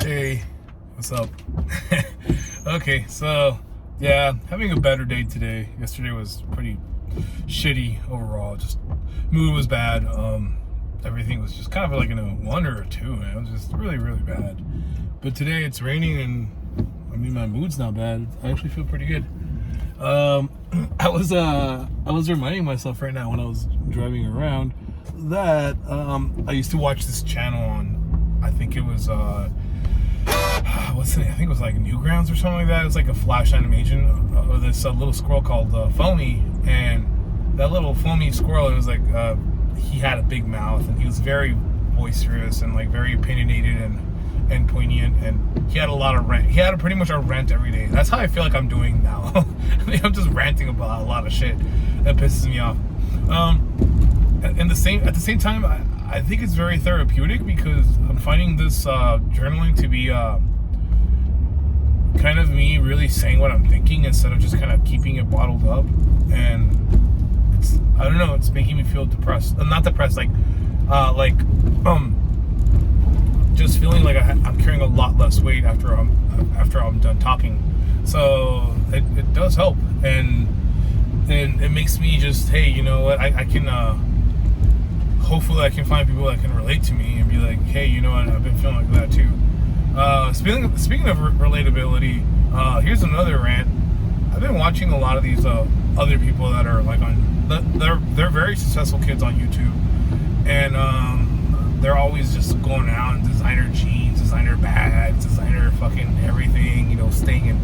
Hey, what's up? Okay, so yeah, having a better day today. Yesterday was pretty shitty overall. Just mood was bad. Everything was just kind of like in a 1 or a 2, man. It was just really, really bad. But today it's raining, and I mean my mood's not bad. I actually feel pretty good. I was reminding myself right now when I was driving around that I used to watch this channel on, I think it was what's the name? I think it was like Newgrounds or something like that. It's like a flash animation of this little squirrel called Foamy, and that little foamy squirrel, it was like he had a big mouth, and he was very boisterous and like very opinionated and poignant, and he had a lot of rant. He had pretty much a rant every day. That's how I feel like I'm doing now. I mean, I'm just ranting about a lot of shit that pisses me off. At the same time, I think it's very therapeutic because I'm finding this journaling to be kind of me really saying what I'm thinking instead of just kind of keeping it bottled up. And it's, I don't know, it's making me feel depressed. Not depressed, just feeling like I'm carrying a lot less weight after I'm done talking. So it does help, and it makes me just, hey, you know what, I can hopefully I can find people that can relate to me and be like, hey, you know what, I've been feeling like that too. Speaking of relatability, here's another rant. I've been watching a lot of these other people that are like they're very successful kids on YouTube, and they're always just going out in designer jeans, designer bags, designer fucking everything, you know, staying in.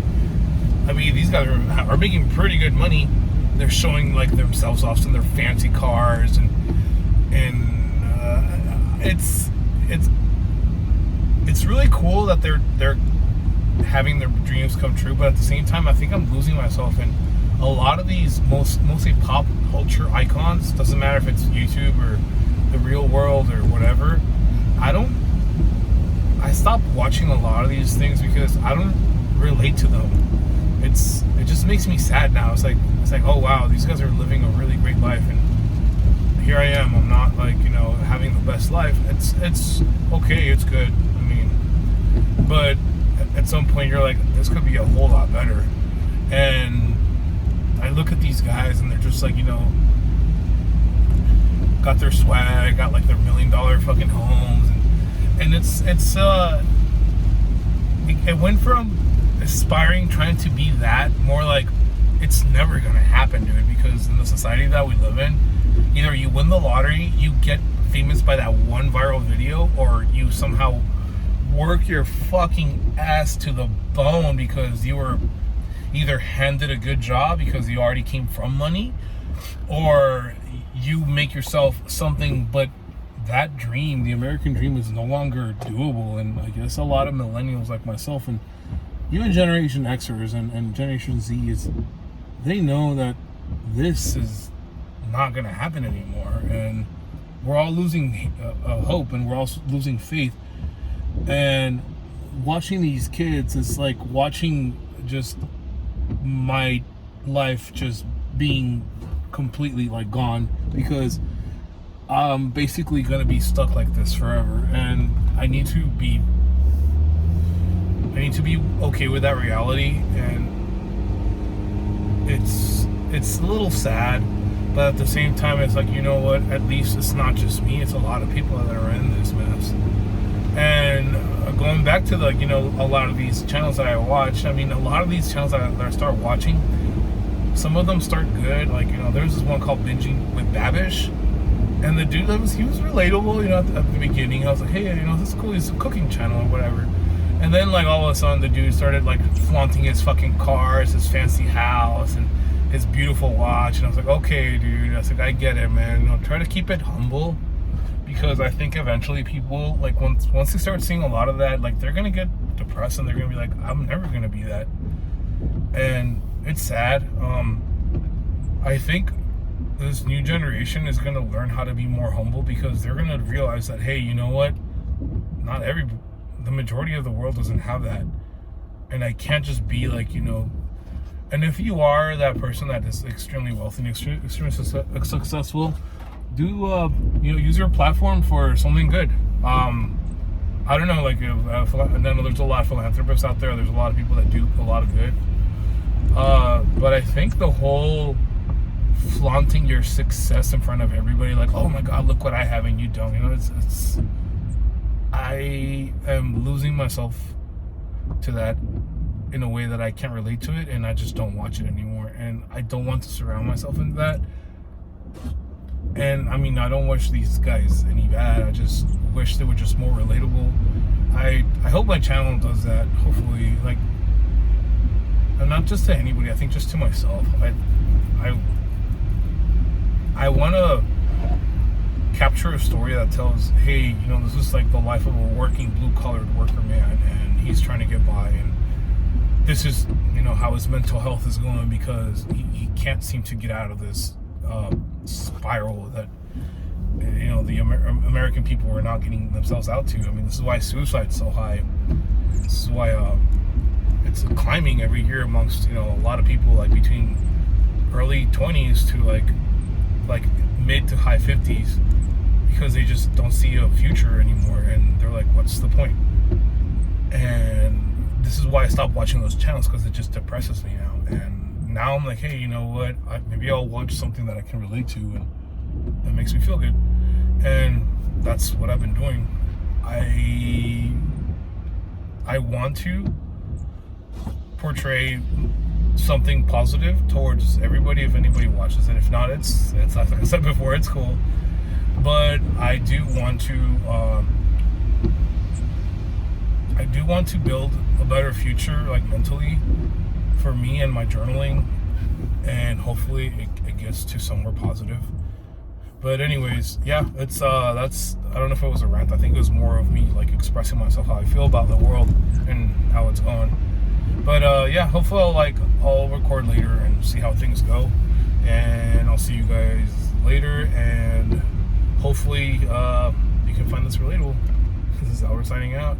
I mean, these guys are making pretty good money. They're showing like themselves off in their fancy cars, and it's really cool that they're having their dreams come true. But at the same time, I think I'm losing myself in a lot of these mostly pop culture icons. Doesn't matter if it's YouTube or the real world or whatever. I stopped watching a lot of these things because I don't relate to them. It just makes me sad now. It's like, oh wow, these guys are living a really great life, and here I am. I'm not, like, you know, having the best life. It's okay, it's good. I mean, but at some point you're like, this could be a whole lot better. And I look at these guys and they're just like, you know, got their swag, got like their $1 million fucking homes, and it went from aspiring, trying to be that, more like it's never gonna happen, dude, because in the society that we live in, either you win the lottery, you get famous by that one viral video, or you somehow work your fucking ass to the bone because you were either handed a good job because you already came from money, or you make yourself something. But that dream, the American dream, is no longer doable. And I guess a lot of millennials like myself, and even Generation Xers and Generation Zs, they know that this is not going to happen anymore, and we're all losing hope, and we're all losing faith. And watching these kids is like watching just my life just being completely like gone, because I'm basically gonna be stuck like this forever, and I need to be okay with that reality. And it's a little sad, but at the same time, it's like, you know what, at least it's not just me, it's a lot of people that are in this mess. And going back to, like, you know, a lot of these channels that I watch, I mean, a lot of these channels that I start watching, some of them start good. Like, you know, there's this one called Binging with Babish, and the dude, he was relatable, you know, at the beginning. I was like, hey, you know, this is cool, he's a cooking channel or whatever. And then, like, all of a sudden, the dude started, like, flaunting his fucking cars, his fancy house, and his beautiful watch. And I was like, okay, dude. I was like, I get it, man. You know, try to keep it humble, because I think eventually people, like, once they start seeing a lot of that, like, they're gonna get depressed, and they're gonna be like, I'm never gonna be that. And it's sad. I think this new generation is gonna learn how to be more humble, because they're gonna realize that, hey, you know what? The majority of the world doesn't have that, and I can't just be like, you know. And if you are that person that is extremely wealthy and extremely successful, do you know, use your platform for something good. I don't know, like, and then there's a lot of philanthropists out there. There's a lot of people that do a lot of good. But I think the whole flaunting your success in front of everybody, like, oh my God, look what I have and you don't. It's I am losing myself to that in a way that I can't relate to it, and I just don't watch it anymore. And I don't want to surround myself in that. And I mean, I don't wish these guys any bad. I just wish they were just more relatable. I hope my channel does that. Hopefully, like, and not just to anybody. I think just to myself. I want to capture a story that tells, hey, this is like the life of a working blue-collared worker man, and he's trying to get by, and this is, how his mental health is going because he can't seem to get out of this spiral that the American people are not getting themselves out to. I mean, this is why suicide's so high. This is why it's climbing every year amongst a lot of people, like between early 20s to like mid to high 50s, because they just don't see a future anymore, and they're like, what's the point? And this is why I stopped watching those channels, because it just depresses me now. And now I'm like, hey, you know what? Maybe I'll watch something that I can relate to and that makes me feel good. And that's what I've been doing. I want to portray something positive towards everybody if anybody watches it. If not, it's like I said before, it's cool. But I do want to build a better future, like mentally, for me and my journaling, and hopefully it gets to somewhere positive. But anyways, yeah, it's that's, I don't know if it was a rant. I think it was more of me like expressing myself, how I feel about the world and how it's going. But yeah, hopefully I'll record later and see how things go, and I'll see you guys later, and hopefully you can find this relatable. This is Albert signing out.